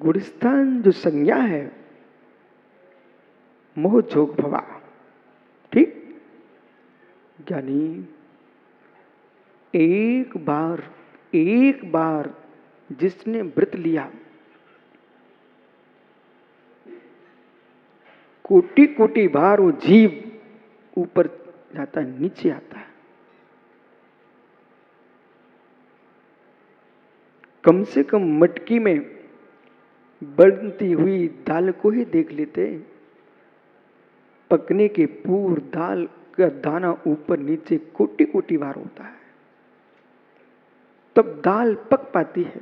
गुणस्थान जो संज्ञा है मोह जोग भवा, ठीक। यानी एक बार जिसने व्रत लिया, कोटि कोटि बार वो जीव ऊपर जाता है, नीचे आता है। कम से कम मटकी में बनती हुई दाल को ही देख लेते, पकने के पूर्व दाल का दाना ऊपर नीचे कोटि कोटि बार होता है, तब दाल पक पाती है।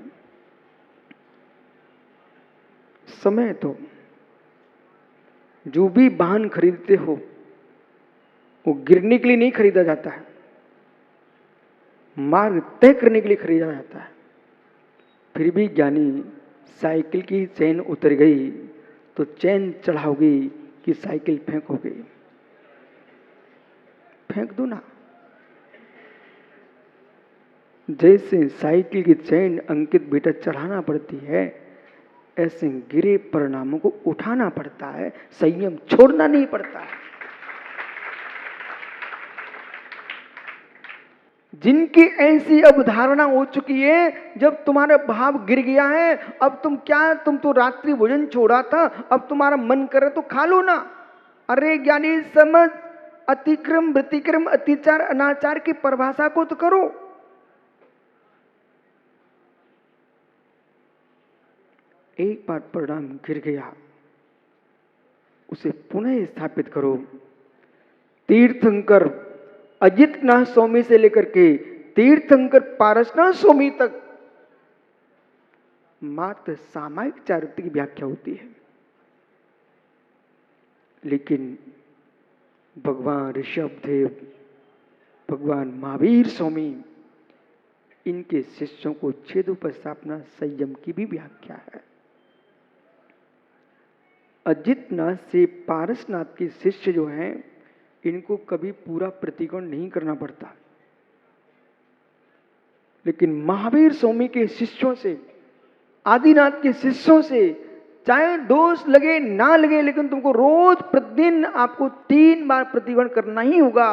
समय तो जो भी वाहन खरीदते हो वो गिरने के लिए नहीं खरीदा जाता है, मार्ग तय करने के लिए खरीदा जाता है। फिर भी ज्ञानी साइकिल की चैन उतर गई तो चैन चढ़ाओगी कि साइकिल फेंकोगे? फेंक दो ना। जैसे साइकिल की चैन अंकित बेटा चढ़ाना पड़ती है, ऐसे गिरे परिणामों को उठाना पड़ता है, संयम छोड़ना नहीं पड़ता है। जिनकी ऐसी अवधारणा हो चुकी है, जब तुम्हारा भाव गिर गया है, अब तुम तो रात्रि भोजन छोड़ा था, अब तुम्हारा मन करे तो खा लो ना। अरे ज्ञानी समझ, अतिक्रम व्यतिक्रम अतिचार अनाचार की परिभाषा को तो करो। एक बार परिणाम गिर गया, उसे पुनः स्थापित करो। तीर्थंकर अजितनाथ स्वामी से लेकर के तीर्थंकर पारसनाथ स्वामी तक मात्र सामायिक चारित्र की व्याख्या होती है, लेकिन भगवान ऋषभदेव, भगवान महावीर स्वामी, इनके शिष्यों को छेदोपस्थापना संयम की भी व्याख्या है। अजितनाथ से पारसनाथ के शिष्य जो हैं, इनको कभी पूरा प्रतिकोण नहीं करना पड़ता, लेकिन महावीर स्वामी के शिष्यों से, आदिनाथ के शिष्यों से, चाहे दोष लगे ना लगे, लेकिन तुमको रोज प्रतिदिन आपको 3 बार प्रतिकोण करना ही होगा।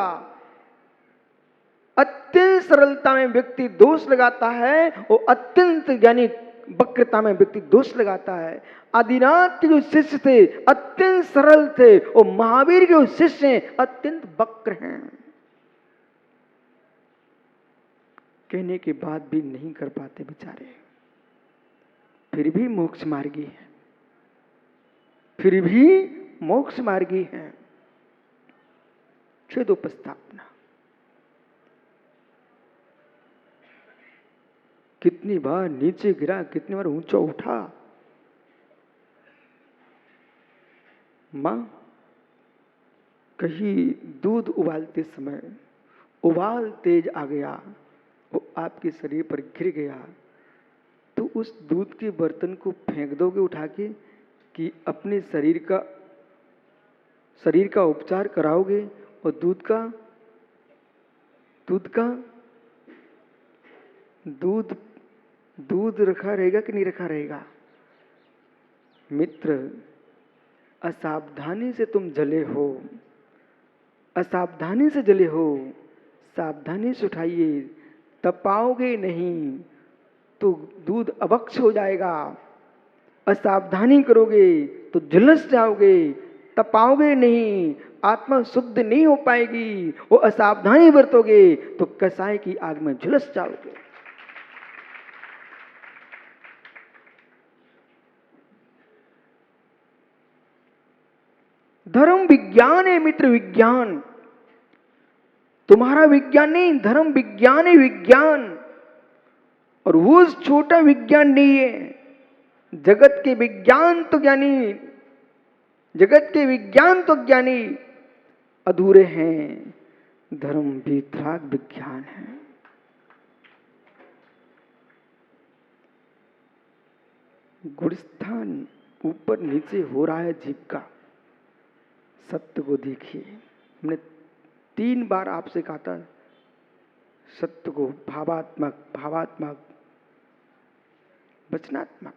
अत्यंत सरलता में व्यक्ति दोष लगाता है और अत्यंत यानी वक्रता में व्यक्ति दोष लगाता है। आदिनाथ के जो शिष्य थे अत्यंत सरल थे और महावीर के जो शिष्य हैं अत्यंत वक्र हैं। कहने के बाद भी नहीं कर पाते बेचारे, फिर भी मोक्ष मार्गी है, फिर भी मोक्ष मार्गी है। छेदोपस्थापना कितनी बार नीचे गिरा, कितनी बार ऊंचा उठा। मां कहीं दूध उबालते समय उबाल तेज आ गया, वो आपके शरीर पर गिर गया, तो उस दूध के बर्तन को फेंक दोगे उठा के कि अपने शरीर का उपचार कराओगे और दूध रखा रहेगा कि नहीं रखा रहेगा? मित्र, असावधानी से तुम जले हो, असावधानी से जले हो, सावधानी से उठाइए। तपाओगे नहीं तो दूध अभक्ष हो जाएगा, असावधानी करोगे तो झुलस जाओगे। तपाओगे नहीं, आत्मा शुद्ध नहीं हो पाएगी, वो असावधानी बरतोगे तो कसाई की आग में झुलस जाओगे। धर्म विज्ञान है मित्र, विज्ञान। तुम्हारा विज्ञान नहीं, धर्म विज्ञान है, विज्ञान। और वो छोटा विज्ञान नहीं है। जगत के विज्ञान तो ज्ञानी अधूरे हैं, धर्म वितराग विज्ञान है। गुणस्थान ऊपर नीचे हो रहा है जीव का, सत्य को देखिए। हमने 3 बार आपसे कहा था सत्य को भावात्मक, वचनात्मक।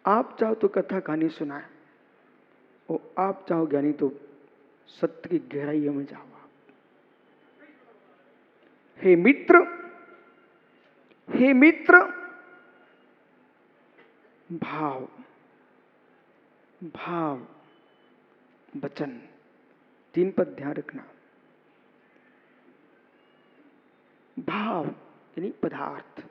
आप चाहो तो कथा कहानी सुनाए, और आप चाहो ज्ञानी तो सत्य की गहराइयों में जाओ। हे मित्र, हे मित्र, भाव, भाव, वचन, 3 पद ध्यान रखना। भाव यानी पदार्थ,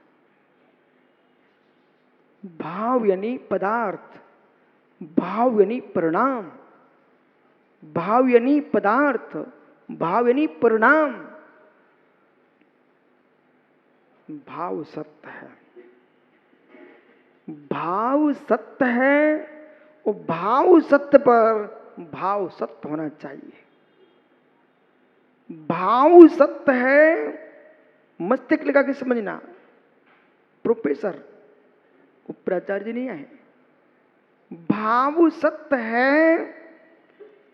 भाव यानी पदार्थ, भाव यानी परिणाम, भाव यानी पदार्थ, भाव यानी परिणाम। भाव सत्य है, भाव सत्य है, और भाव सत्य पर भाव सत्य होना चाहिए। भाव सत्य है, मस्तिष्क लगा के समझना। प्रोफेसर उपराचार्य नहीं आए। भाव सत्य है,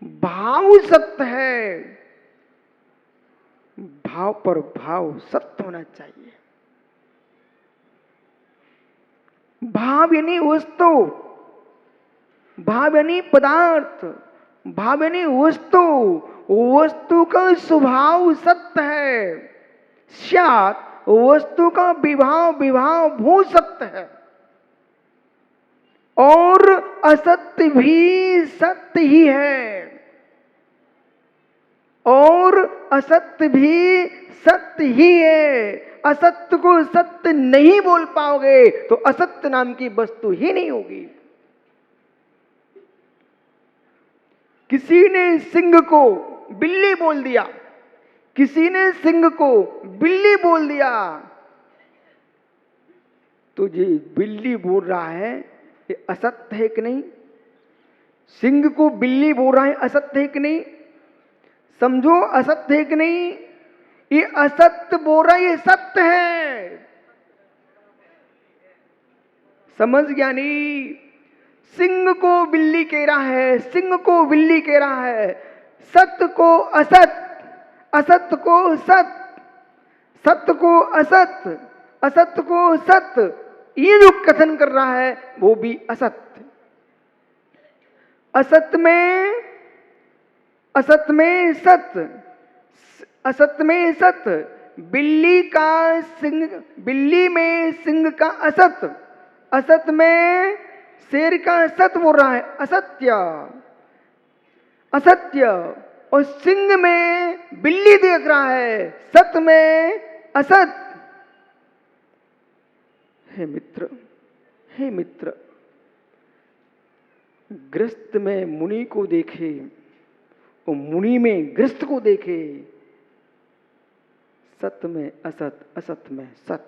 भाव सत्य है, भाव पर भाव सत्य होना चाहिए। भाव यानी वस्तु, भाव यानी पदार्थ, भाव यानी वस्तु, वस्तु का स्वभाव सत्य है। स्यात् वस्तु का विभाव विभाव भू सत्य है, और असत्य भी सत्य ही है, और असत्य भी सत्य ही है। असत्य को सत्य नहीं बोल पाओगे तो असत्य नाम की वस्तु ही नहीं होगी। किसी ने सिंह को बिल्ली बोल दिया, किसी ने सिंह को बिल्ली बोल दिया, तो ये बिल्ली बोल रहा है, ये असत्य है कि नहीं? सिंह को बिल्ली बोल रहा है, असत्य है कि नहीं? समझो, असत्य है कि नहीं? ये असत्य बोल रहा है, ये सत्य है। समझ गया नहीं? सिंह को बिल्ली कह रहा है, सिंह को बिल्ली कह रहा है, सत्य को असत, असत्य को सत्य, सत्य को असत्य, असत्य को सत्य, ये जो कथन कर रहा है वो भी असत्य। असत्य में, असत्य में सत्य, असत्य में सत्य। बिल्ली का सिंह, बिल्ली में सिंह का असत्य, असत्य में शेर का सत्य बोल रहा है, असत्य, असत्य। और सिंह में बिल्ली देख रहा है, सत्य में असत। हे मित्र, हे मित्र, ग्रस्त में मुनि को देखे और मुनि में ग्रस्त को देखे। सत्य में असत, असत में सत।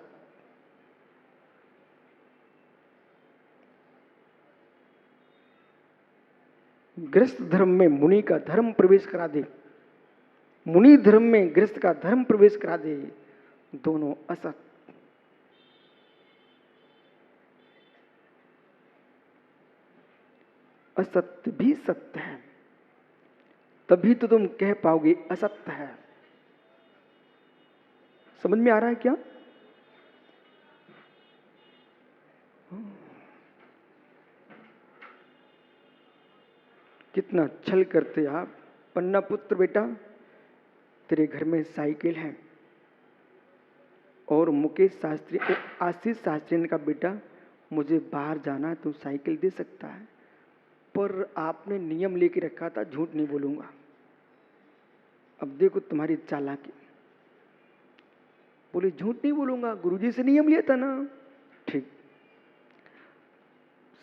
ग्रस्त धर्म में मुनि का धर्म प्रवेश करा दे, मुनि धर्म में ग्रस्त का धर्म प्रवेश करा दे, दोनों असत। असत्य भी सत्य है, तभी तो तुम कह पाओगे असत्य है। समझ में आ रहा है क्या? कितना छल करते आप। पन्ना पुत्र बेटा, तेरे घर में साइकिल है, और मुकेश शास्त्री, आशीष शास्त्री ने कहा बेटा मुझे बाहर जाना है, तू साइकिल दे सकता है, पर आपने नियम लेके रखा था झूठ नहीं बोलूंगा। अब देखो तुम्हारी चालाकी। बोले झूठ नहीं बोलूंगा, गुरुजी से नियम लिया था ना। ठीक,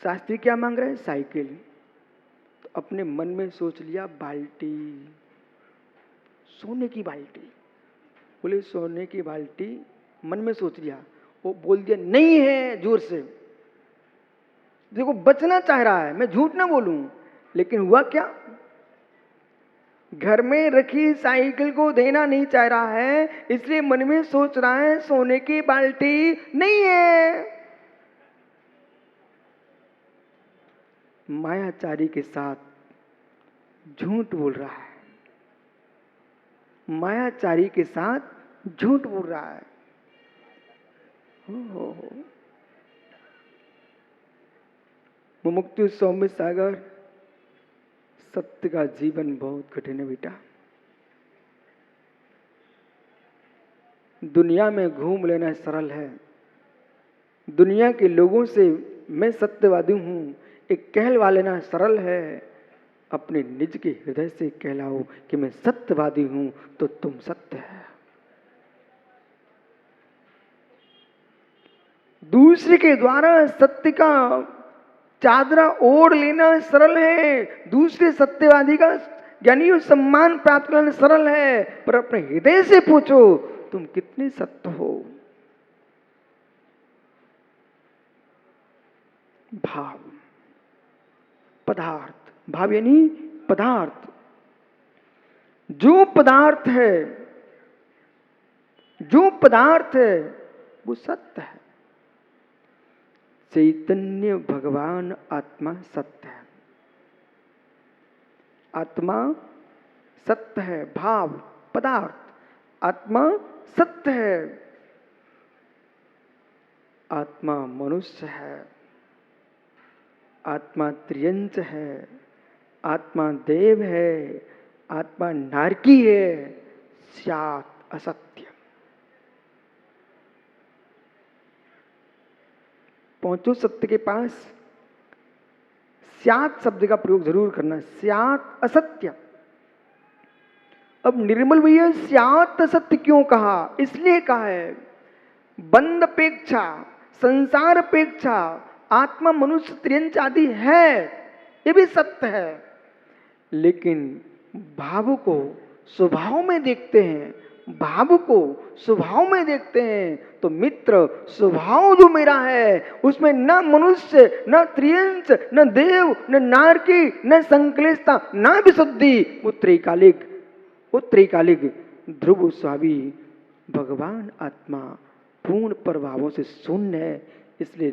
शास्त्री क्या मांग रहे हैं? साइकिल। तो अपने मन में सोच लिया बाल्टी, सोने की बाल्टी। बोले सोने की बाल्टी, मन में सोच लिया। वो बोल दिया नहीं है जोर से। देखो बचना चाह रहा है, मैं झूठ ना बोलूं, लेकिन हुआ क्या? घर में रखी साइकिल को देना नहीं चाह रहा है, इसलिए मन में सोच रहा है सोने की बाल्टी नहीं है। मायाचारी के साथ झूठ बोल रहा है, मायाचारी के साथ झूठ बोल रहा है। हो। मुमुक्षु सौम्य सागर, सत्य का जीवन बहुत कठिन है बेटा। दुनिया में घूम लेना सरल है, दुनिया के लोगों से मैं सत्यवादी हूं एक कहलवा लेना सरल है। अपने निज के हृदय से कहलाओ कि मैं सत्यवादी हूं तो तुम सत्य है। दूसरे के द्वारा सत्य का चादरा ओढ़ लेना सरल है, दूसरे सत्यवादी का ज्ञानी और सम्मान प्राप्त करना सरल है, पर अपने हृदय से पूछो तुम कितने सत्य हो। भाव, पदार्थ, भाव यानी पदार्थ, जो पदार्थ है, जो पदार्थ है वो सत्य है। चैतन्य भगवान आत्मा सत्य है, आत्मा सत्य है। भाव, पदार्थ, आत्मा सत्य है। आत्मा मनुष्य है, आत्मा त्रियंच है, आत्मा देव है, आत्मा नारकी है, स्यात् असत्य। पहुंचो सत्य के पास, स्यात् शब्द का प्रयोग जरूर करना, स्यात् असत्य। अब निर्मल भैया स्यात् असत्य क्यों कहा? इसलिए कहा है बंध अपेक्षा, संसार अपेक्षा आत्मा मनुष्य त्रियंच आदि है, ये भी सत्य है। लेकिन भाव को स्वभाव में देखते हैं, भाव को स्वभाव में देखते हैं तो मित्र स्वभाव जो मेरा है उसमें न मनुष्य, न त्रियंच, न देव, न नारकी, न संक्लेशता, न विशुद्धि। वो त्रैकालिक ध्रुव स्वामी भगवान आत्मा पूर्ण प्रभावों से शून्य है, इसलिए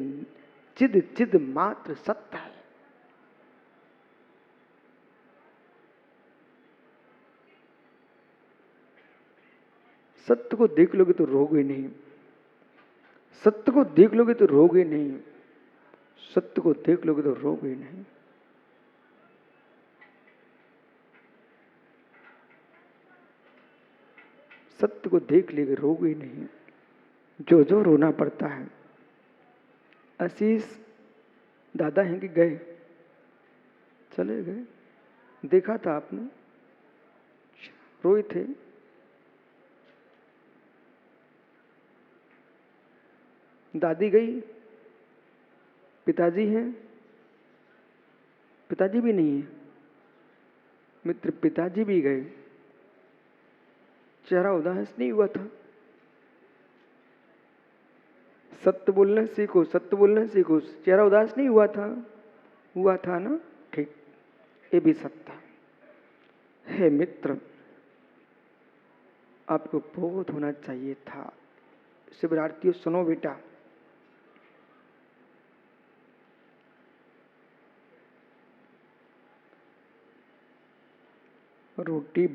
चिद चिद मात्र सत्य है। सत्य को देख लोगे तो रोगे नहीं, सत्य को देख लोगे तो रोगे नहीं, सत्य को देख लोगे तो रोगे नहीं। सत्य को देख लेगे रोगे नहीं, जो जो रोना पड़ता है। आशीष दादा हैं कि गए? चले गए, देखा था आपने, रोए थे। दादी गई, पिताजी हैं? पिताजी भी नहीं है मित्र, पिताजी भी गए, चेहरा उदास नहीं हुआ था। सत्य बोलना सीखो, सत्य बोलना सीखो, चेहरा उदास नहीं हुआ था? हुआ था ना, ठीक, ये भी सत्य है। मित्र आपको बोध होना चाहिए था। शिवरार्थियों सुनो बेटा, रोटी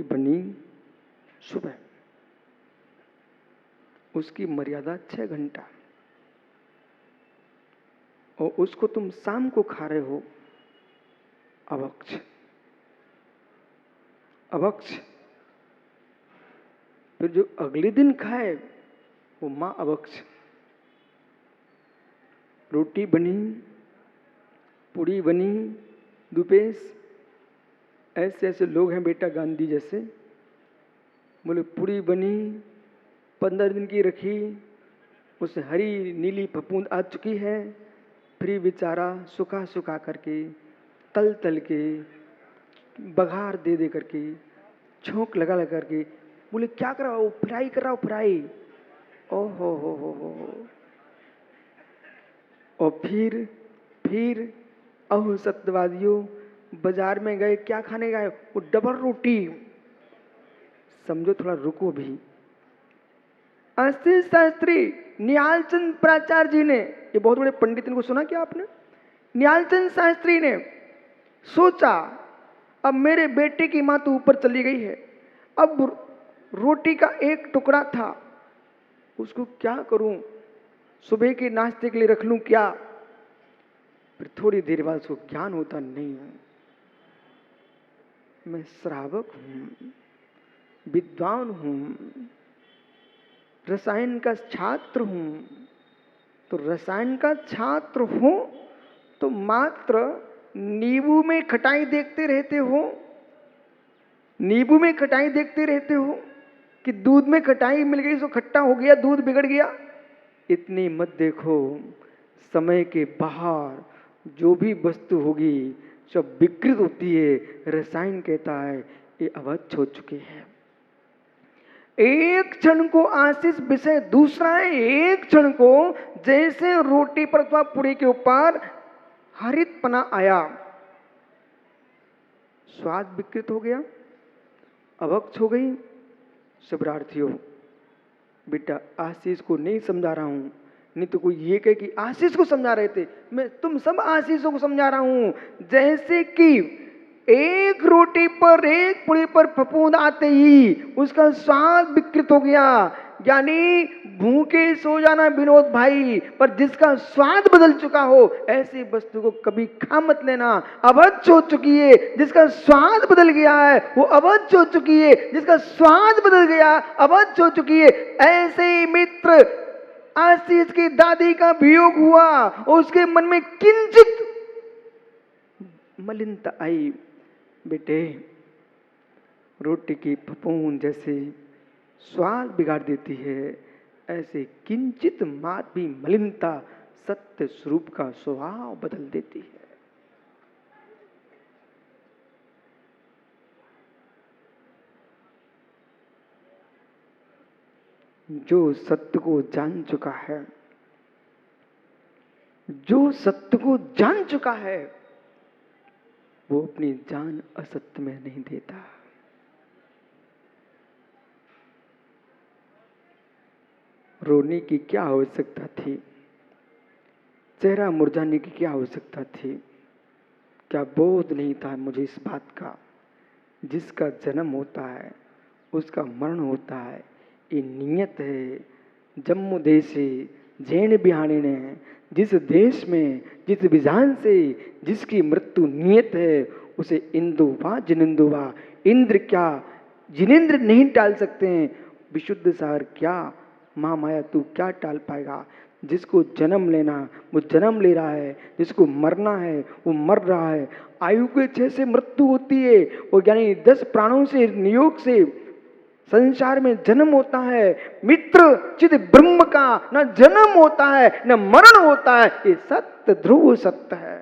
बनी सुबह, उसकी मर्यादा 6 घंटा, और उसको तुम शाम को खा रहे हो, अभक्ष, अभक्ष। फिर जो अगले दिन खाए वो मां अभक्ष। रोटी बनी, पूड़ी बनी, दुपेश, ऐसे ऐसे लोग हैं बेटा, गांधी जैसे, बोले पूड़ी बनी 15 दिन की रखी, उससे हरी नीली फफूंद आ चुकी है, फिर बेचारा सुखा सुखा करके, तल तल के, बघार दे दे करके, छोंक लगा लगा करके, बोले क्या कर रहा हो? फ्राई कर रहा हो, फ्राई। ओ हो। और फिर अहो सत्यवादियों, बाजार में गए, क्या खाने गए? वो डबल रोटी। समझो, थोड़ा रुको भी। आशीष शास्त्री निहालचंद प्राचार्य जी ने, ये बहुत बड़े पंडित, इनको सुना क्या आपने? निहालचंद शास्त्री ने सोचा अब मेरे बेटे की मां तो ऊपर चली गई है, अब रोटी का एक टुकड़ा था, उसको क्या करूं, सुबह के नाश्ते के लिए रख लूं क्या? फिर थोड़ी देर बाद उसको ज्ञान होता, नहीं मैं श्रावक हूं, विद्वान हूं, रसायन का छात्र हूं। तो रसायन का छात्र हो तो मात्र नींबू में खटाई देखते रहते हो, नींबू में खटाई देखते रहते हो कि दूध में खटाई मिल गई तो खट्टा हो गया, दूध बिगड़ गया। इतनी मत देखो, समय के बाहर जो भी वस्तु होगी सब विकृत होती है। रसायन कहता है ये अवच्छ हो चुके हैं। एक क्षण को आशीष विषय दूसरा है, एक क्षण को जैसे रोटी पर अथवा पूरी के ऊपर हरितपना आया, स्वाद विकृत हो गया, अवक्ष हो गई। शब्दार्थियों, बेटा आशीष को नहीं समझा रहा हूं, नहीं तो कोई ये कहे कि आशीष को समझा रहे थे, मैं तुम सब आशीषों को समझा रहा हूं। जैसे कि एक रोटी पर एक पुड़ी पर फफूंद आते ही उसका स्वाद विकृत हो गया, यानी भूखे सो जाना विनोद भाई, पर जिसका स्वाद बदल चुका हो ऐसी वस्तु को कभी खा मत लेना। अवच्छ हो चुकी है, जिसका स्वाद बदल गया है वो अवच्छ हो चुकी है, जिसका स्वाद बदल गया अवच्छ हो चुकी है। ऐसे ही मित्र आशीष की दादी का वियोग हुआ और उसके मन में किंचित मलिनता आई। बेटे रोटी की फफूंद जैसे स्वाद बिगाड़ देती है, ऐसे किंचित मात्र भी मलिनता सत्य स्वरूप का स्वभाव बदल देती है। जो सत्य को जान चुका है, जो सत्य को जान चुका है, वो अपनी जान असत्य में नहीं देता। रोने की क्या आवश्यकता थी, चेहरा मुरझाने की क्या आवश्यकता थी? क्या बोध नहीं था मुझे इस बात का, जिसका जन्म होता है उसका मरण होता है, ये नियत है। जम्मू देशे जैन बिहाने ने, जिस देश में जिस विधान से जिसकी मृत्यु नियत है उसे इंदु वा जिनेंदु वा, इंद्र क्या जिनेंद्र नहीं टाल सकते हैं, विशुद्ध सार क्या माँ माया तू क्या टाल पाएगा। जिसको जन्म लेना वो जन्म ले रहा है, जिसको मरना है वो मर रहा है। आयु के 6 से मृत्यु होती है, और यानी 10 प्राणों से नियोग से संसार में जन्म होता है। मित्र चिद ब्रह्म का न जन्म होता है न मरण होता है, ये सत्य ध्रुव सत्य है।